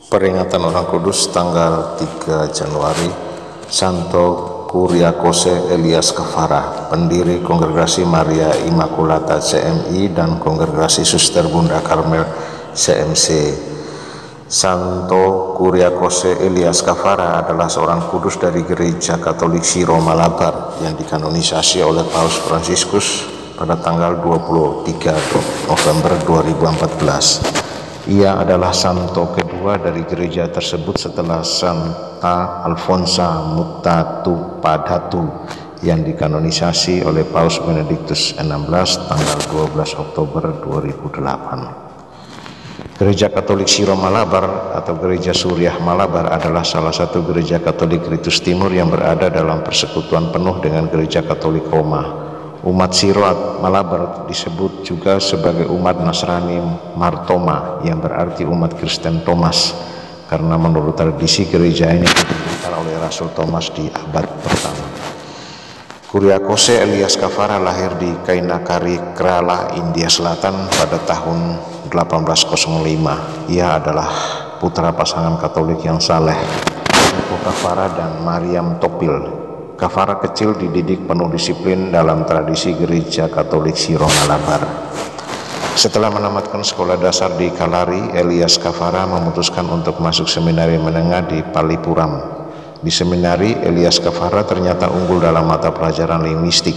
Peringatan Orang Kudus tanggal 3 Januari, Santo Kuriakose Elias Kafara, pendiri Kongregasi Maria Immaculata CMI dan Kongregasi Suster Bunda Karmel CMC. Santo Kuriakose Elias Kafara adalah seorang kudus dari Gereja Katolik Syro Malabar yang dikanonisasi oleh Paus Fransiskus pada tanggal 23 November 2014. Ia adalah santo kedua dari gereja tersebut setelah Santa Alfonsa Mutatu Padatu yang dikanonisasi oleh Paus Benediktus XVI tanggal 12 Oktober 2008. Gereja Katolik Syro Malabar atau Gereja Suriah Malabar adalah salah satu gereja Katolik Ritus Timur yang berada dalam persekutuan penuh dengan Gereja Katolik Roma. Umat Syro Malabar disebut juga sebagai umat Nasrani Martoma yang berarti umat Kristen Thomas, karena menurut tradisi gereja ini didirikan oleh Rasul Thomas di abad pertama. Kuriakose Elias Kafara lahir di Kainakari, Kerala, India Selatan pada tahun 1805. Ia adalah putra pasangan Katolik yang saleh, Niko Kafara dan Mariam Topil. Kafara kecil dididik penuh disiplin dalam tradisi gereja Katolik Syro Malabar. Setelah menamatkan sekolah dasar di Kalari, Elias Kafara memutuskan untuk masuk seminari menengah di Palipuram. Di seminari, Elias Kafara ternyata unggul dalam mata pelajaran linguistik.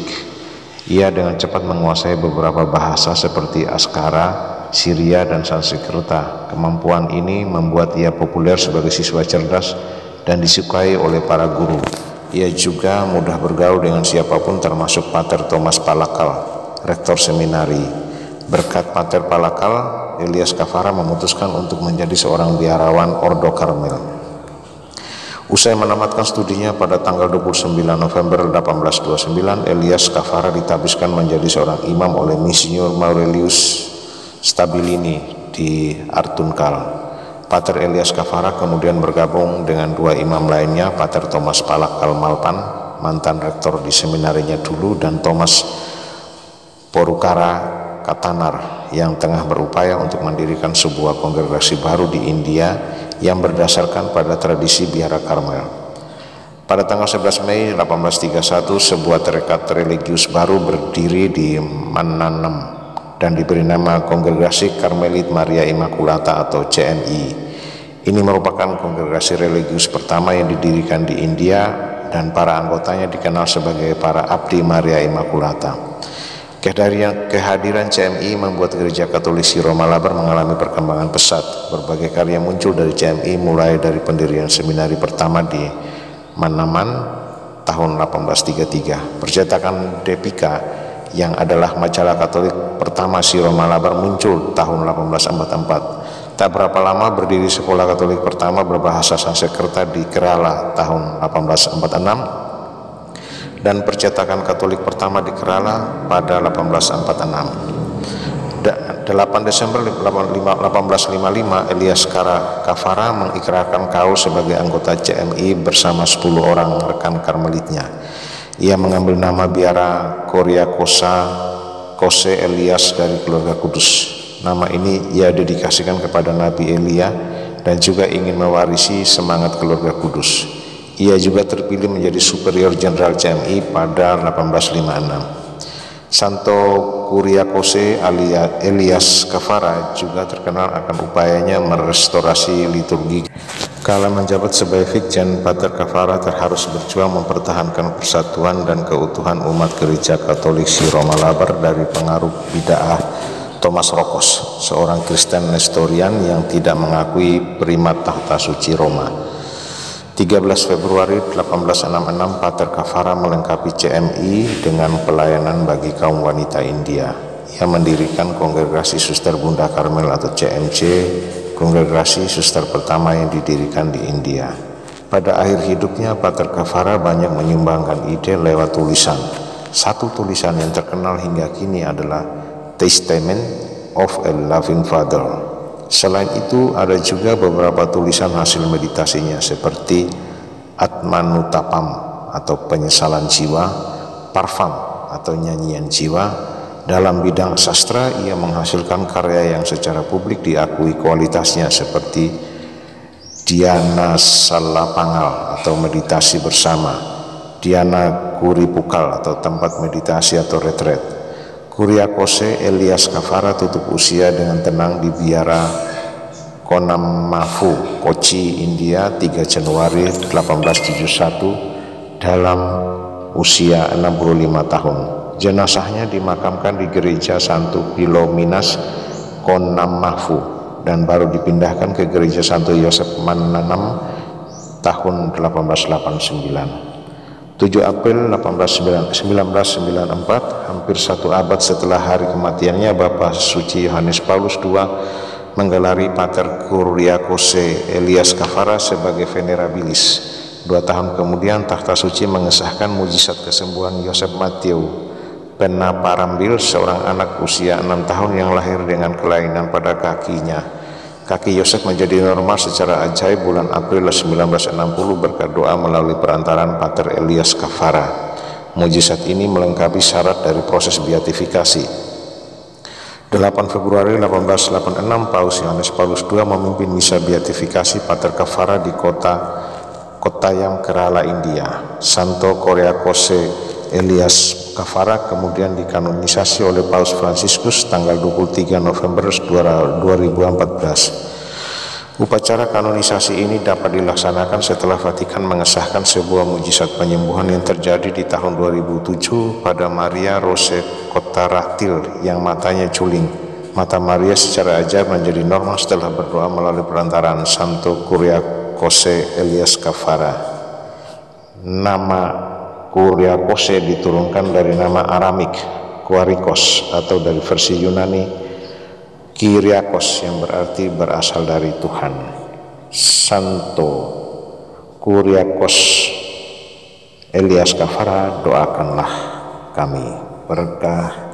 Ia dengan cepat menguasai beberapa bahasa seperti Askara, Syria, dan Sanskerta. Kemampuan ini membuat ia populer sebagai siswa cerdas dan disukai oleh para guru. Ia juga mudah bergaul dengan siapapun, termasuk Pater Thomas Palakal, rektor seminari. Berkat Pater Palakal, Elias Kafara memutuskan untuk menjadi seorang biarawan Ordo Karmel. Usai menamatkan studinya pada tanggal 29 November 1829, Elias Kafara ditabiskan menjadi seorang imam oleh Monsignor Maurelius Stabilini di Artunkal. Pater Elias Kafara kemudian bergabung dengan dua imam lainnya, Pater Thomas Palakal Malpan, mantan rektor di seminarinya dulu, dan Thomas Porukara Katanar yang tengah berupaya untuk mendirikan sebuah kongregasi baru di India yang berdasarkan pada tradisi biara Karmel. Pada tanggal 11 Mei 1831, sebuah tarekat religius baru berdiri di Mananem dan diberi nama Kongregasi Karmelit Maria Immaculata atau CMI. Ini merupakan kongregasi religius pertama yang didirikan di India dan para anggotanya dikenal sebagai para Abdi Maria Immaculata. Kehadiran CMI membuat Gereja Katolik Syro Malabar mengalami perkembangan pesat. Berbagai karya muncul dari CMI, mulai dari pendirian seminari pertama di Manaman tahun 1833. Percetakan Depika yang adalah majalah Katolik pertama Syro Malabar muncul tahun 1844. Tak berapa lama berdiri sekolah Katolik pertama berbahasa Sanskerta di Kerala tahun 1846 dan percetakan Katolik pertama di Kerala pada 1846. 8 Desember 1855, Elias Kafara mengikrarkan Kaus sebagai anggota CMI bersama 10 orang rekan karmelitnya. Ia mengambil nama biara Kuriakose Elias dari keluarga kudus. Nama ini ia dedikasikan kepada Nabi Elia dan juga ingin mewarisi semangat keluarga kudus. Ia juga terpilih menjadi Superior Jenderal CMI pada 1856. Santo Kuriakose Elias Kafara juga terkenal akan upayanya merestorasi liturgi. Kala menjabat sebagai Vikjen, Pater Kafara harus berjuang mempertahankan persatuan dan keutuhan umat Gereja Katolik Syro Malabar dari pengaruh bid'ah Thomas Rokos, seorang Kristen Nestorian yang tidak mengakui primat tahta suci Roma. 13 Februari 1866, Pater Kafara melengkapi CMI dengan pelayanan bagi kaum wanita India. Ia mendirikan Kongregasi Suster Bunda Karmel atau CMC, kongregasi suster pertama yang didirikan di India. Pada akhir hidupnya, Pater Kafara banyak menyumbangkan ide lewat tulisan. Satu tulisan yang terkenal hingga kini adalah Testament of a Loving Father. Selain itu, ada juga beberapa tulisan hasil meditasinya seperti Atmanutapam atau penyesalan jiwa, Parfam atau nyanyian jiwa. Dalam bidang sastra, ia menghasilkan karya yang secara publik diakui kualitasnya seperti Dhyana Salapangal atau meditasi bersama, Dhyana Kuripukal atau tempat meditasi atau retret, Kuriakose Elias Kavara tutup usia dengan tenang di biara Konamafu, Kochi, India 3 Januari 1871 dalam usia 65 tahun. Jenazahnya dimakamkan di gereja Santo Philominas Konamafu dan baru dipindahkan ke gereja Santo Yosef Mannanam tahun 1889. 7 April 1994, hampir 1 abad setelah hari kematiannya, Bapa Suci Yohanes Paulus II menggelari Pater Kuriakose Elias Kavara sebagai venerabilis. 2 tahun kemudian Takhta Suci mengesahkan mujizat kesembuhan Yosef Matthew Penaparambil, seorang anak usia 6 tahun yang lahir dengan kelainan pada kakinya. Kaki Yosef menjadi normal secara ajaib bulan April 1960 berkat doa melalui perantaraan Pater Elias Kavara. Mujizat ini melengkapi syarat dari proses beatifikasi. 8 Februari 1886, Paus Yohanes Paulus II memimpin misa beatifikasi Pater Kavara di kota Kottayam, Kerala, India. Santo Kuriakose Elias Kavara kemudian dikanonisasi oleh Paus Fransiskus tanggal 23 November 2014. Upacara kanonisasi ini dapat dilaksanakan setelah Vatikan mengesahkan sebuah mujizat penyembuhan yang terjadi di tahun 2007 pada Maria Rose Kotaratil yang matanya culing. Mata Maria secara ajaib menjadi normal setelah berdoa melalui perantaraan Santo Kuriakose Elias Kavara. Nama Kuriakose diturunkan dari nama Aramik Kuarikos atau dari versi Yunani Kyriakos yang berarti berasal dari Tuhan. Santo Kuriakos Elias Kavara, doakanlah kami. Berkah